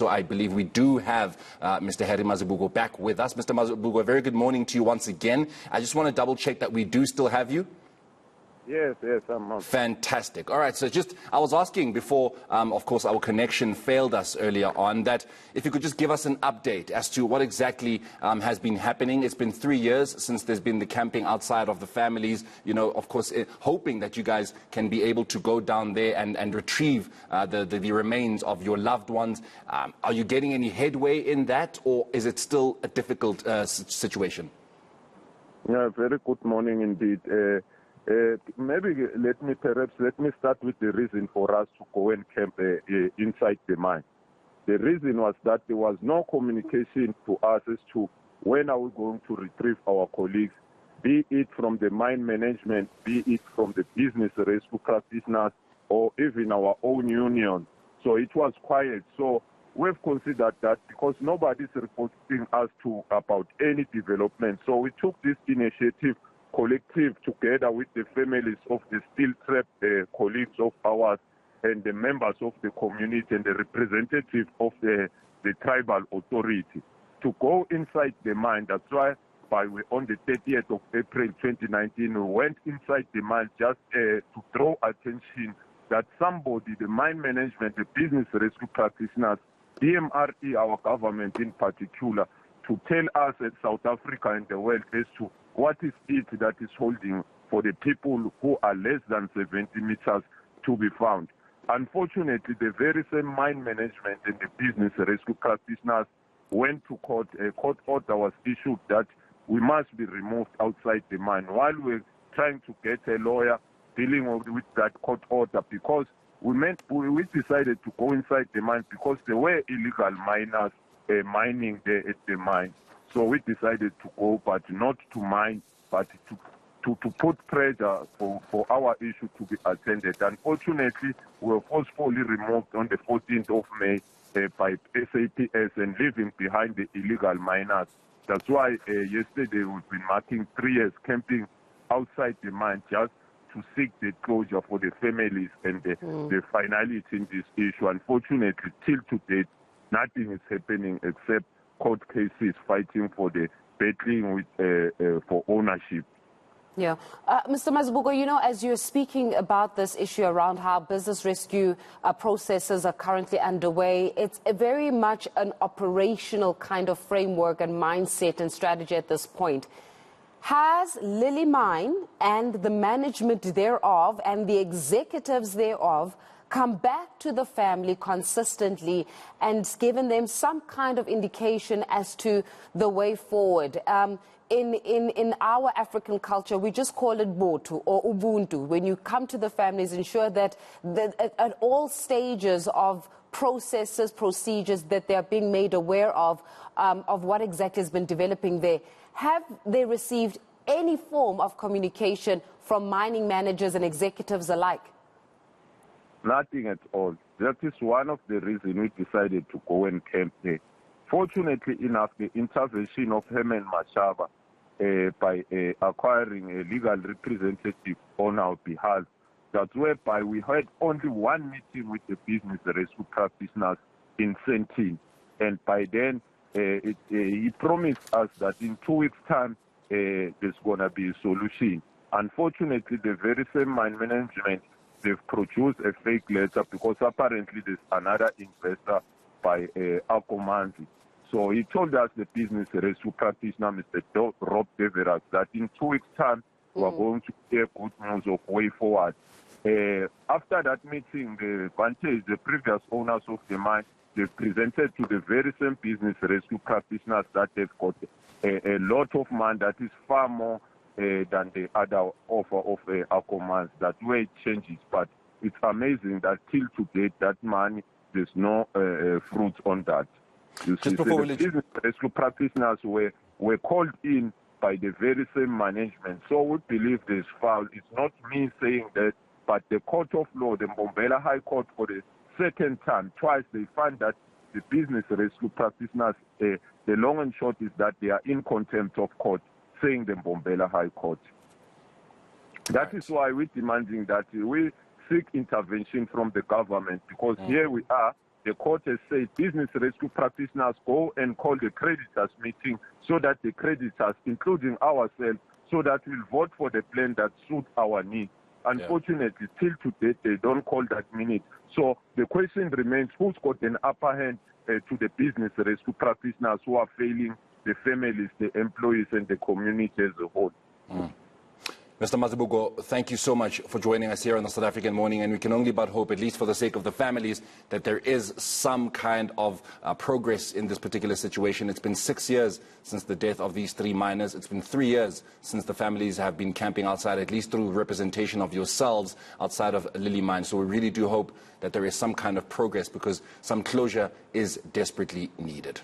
So I believe we do have Mr. Harry Mazibuko back with us. Mr. Mazibuko, a very good morning to you once again. I just want to double check that we do still have you. Yes, I'm on. Fantastic. All right, so I was asking before, of course, our connection failed us earlier on, that if you could just give us an update as to what exactly has been happening. It's been 3 years since there's been the camping outside of the families, you know, of course, hoping that you guys can be able to go down there and retrieve the remains of your loved ones. Are you getting any headway in that, or is it still a difficult situation? Yeah, very good morning indeed. Maybe let me start with the reason for us to go and camp inside the mine. The reason was that there was no communication to us as to when are we going to retrieve our colleagues, be it from the mine management, be it from the business rescue practitioners, or even our own union. So it was quiet. So we've considered that because nobody's reporting us about any development. So we took this initiative collective together with the families of the still trapped colleagues of ours and the members of the community and the representative of the tribal authority to go inside the mine. That's why on the 30th of April 2019, we went inside the mine just to draw attention that somebody, the mine management, the business rescue practitioners, DMRE, our government in particular, to tell us at South Africa and the world as to what is it that is holding for the people who are less than 70 meters to be found. Unfortunately, the very same mine management and the business rescue practitioners went to court. A court order was issued that we must be removed outside the mine while we're trying to get a lawyer dealing with that court order, because we decided to go inside the mine because there were illegal miners mining there at the mine. So we decided to go, but not to mine, but to put pressure for our issue to be attended. Unfortunately, we were forcefully removed on the 14th of May by SAPS and leaving behind the illegal miners. That's why yesterday we've been marking 3 years camping outside the mine just to seek the closure for the families and the finality in this issue. Unfortunately, till to date, nothing is happening except court cases fighting for the battling with for ownership. Yeah. Mr. Mazibuko, you know, as you're speaking about this issue around how business rescue processes are currently underway, it's very much an operational kind of framework and mindset and strategy at this point. Has Lily Mine and the management thereof and the executives thereof come back to the family consistently and given them some kind of indication as to the way forward? In our African culture, we just call it botu or ubuntu. When you come to the families, ensure that at all stages of processes, procedures, that they're being made aware of what exactly has been developing there. Have they received any form of communication from mining managers and executives alike? Nothing at all. That is one of the reasons we decided to go and camp there. Fortunately enough, the intervention of Herman Mashaba by acquiring a legal representative on our behalf, that's whereby we had only one meeting with the business rescue practitioners in Sentin. And by then, he promised us that in 2 weeks' time, there's going to be a solution. Unfortunately, the very same mine management, they've produced a fake letter because apparently there's another investor by Akomanzi. So he told us, the business rescue practitioner, Mr. Rob Deverak, that in 2 weeks' time, we are going to hear good news of way forward. After that meeting, the previous owners of the mine, they've presented to the very same business rescue practitioners that they've got a lot of money that is far more than the other offer of Akomans. That way it changes. But it's amazing that till today, that money, there's no fruit on that. You see, so the business rescue practitioners were called in by the very same management. So we believe there's foul. It's not me saying that, but the court of law, the Mpumalanga High Court, for the second time, twice, they find that the business rescue practitioners, the long and short is that they are in contempt of court, saying the Mpumalanga High Court. That is why we're demanding that we seek intervention from the government, because here we are, the court has said business rescue practitioners go and call the creditors meeting so that the creditors, including ourselves, so that we'll vote for the plan that suits our needs. Unfortunately, till today, they don't call that minute. So the question remains, who's got an upper hand to the business rescue practitioners who are failing the families, the employees, and the community as a whole? Mr. Mazibuko, thank you so much for joining us here on the South African Morning, and we can only but hope, at least for the sake of the families, that there is some kind of progress in this particular situation. It's been 6 years since the death of these 3 miners. It's been 3 years since the families have been camping outside, at least through representation of yourselves outside of Lily Mine. So we really do hope that there is some kind of progress, because some closure is desperately needed.